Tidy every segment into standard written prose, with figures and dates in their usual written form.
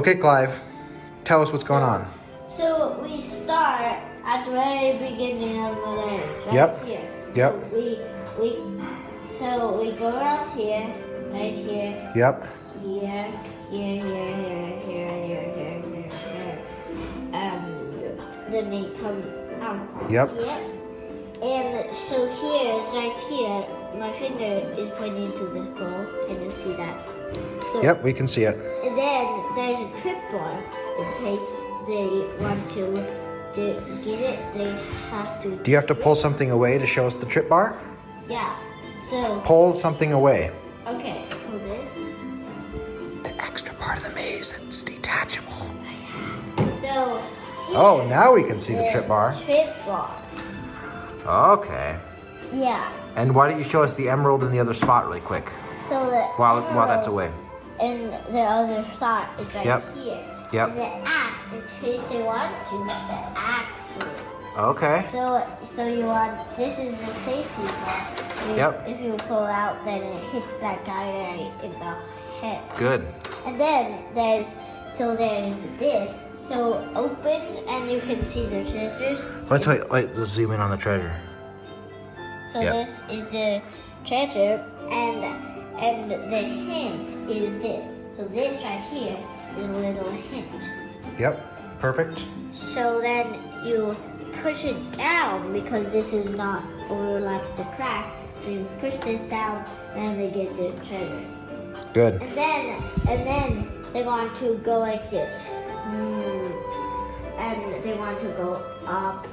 Okay, Clive, tell us what's going on. So we start at the very beginning of the land, right Yep. here. Yep. So we go around here, right here, Yep. here. Then they come out. Yep. Here. And so here, right here, my finger is pointing to the goal. Can you see that? So, Yep, we can see it. and then there's a trip bar in case they want to get it. They have to. Do you have to pull something away to show us the trip bar? Yeah. So. Pull something away. Okay. Pull this. The extra part of the maze that's detachable. So. Oh, now we can see the trip bar. Trip bar. Okay. Yeah. And why don't you show us the emerald in the other spot really quick? So the While that's away. And the other side is right here. Yep. And the axe, in case they want to, the axe works. Okay. So you want, this is the safety part. Yep. If you pull out, then it hits that guy right in the head. Good. And then there's this. So opens and you can see the treasures. Let's let's zoom in on the treasure. So Yep. this is the treasure and the hint is this. So this right here is a little hint. Yep. Perfect. So then you push it down because this is not over like the crack. So you push this down and they get the treasure. Good. And then they want to go like this. And they want to go up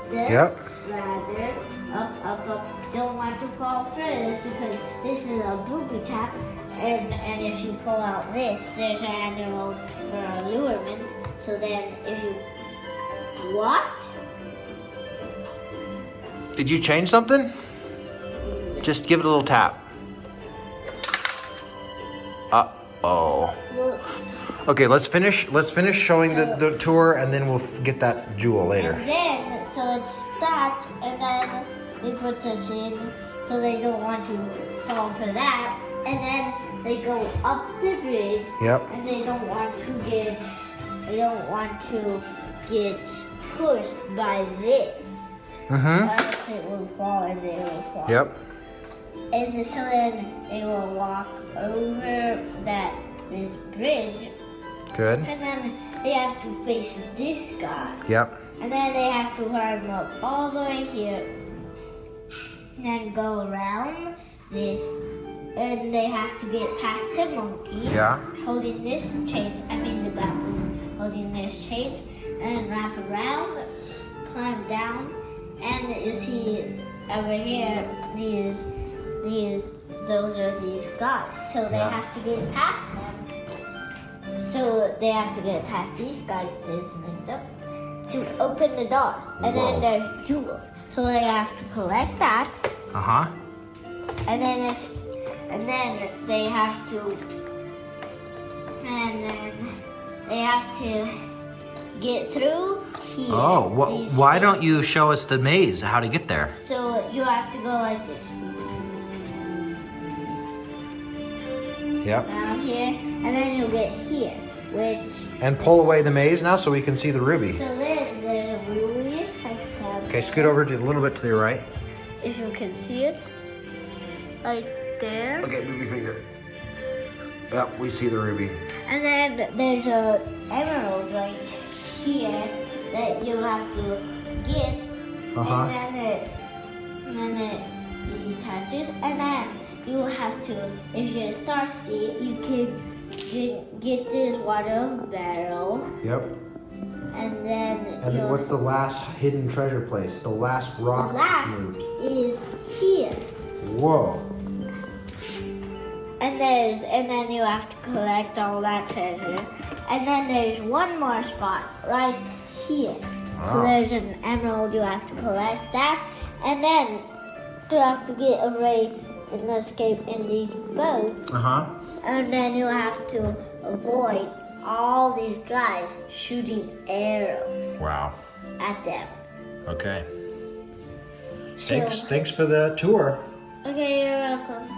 this. Yep. Rather up. Don't want to fall further because this is a booby trap. And if you pull out this, there's an animal for allurement. So then if you what? Did you change something? Just give it a little tap. Uh-oh. Okay, let's finish showing the tour and then we'll get that jewel later. And then, so it's stopped, and then they put us in, so they don't want to fall for that. And then they go up the bridge, Yep. and they don't want to get pushed by this. Or else it will fall and they will fall. Yep. And so then they will walk over this bridge. Good. And then they have to face this guy. Yep. And then they have to climb up all the way here. And then go around this. And they have to get past the monkey. Yeah. Holding this chain. The baboon holding this chain. And wrap around. Climb down. And you see over here, those are these guys. So they have to get past them. So they have to get past these guys to open the door. And Whoa. then there's jewels. So they have to collect that. Uh-huh. And then they have to get through here. Oh, These why things. don't you show us the maze, how to get there? So you have to go like this. Yep. Down here. And then you'll get here. And pull away the maze now so we can see the ruby. So then there's a ruby. Okay, scoot over to a little bit to the right. If you can see it. Right there. Okay, move your finger. Yep, we see the ruby. And then there's a emerald right here that you have to get. Uh-huh. And then it detaches. And then you have to, if you're thirsty, you can get this water barrel. Yep. And then what's the last hidden treasure place? The last rock that's moved. is here. Whoa. And then you have to collect all that treasure. And then there's one more spot right here. So there's an emerald, you have to collect that. And then you have to get away and escape in these boats. Uh-huh. And then you have to avoid all these guys shooting arrows Wow. at them. Okay. So, Thanks for the tour. okay, you're welcome.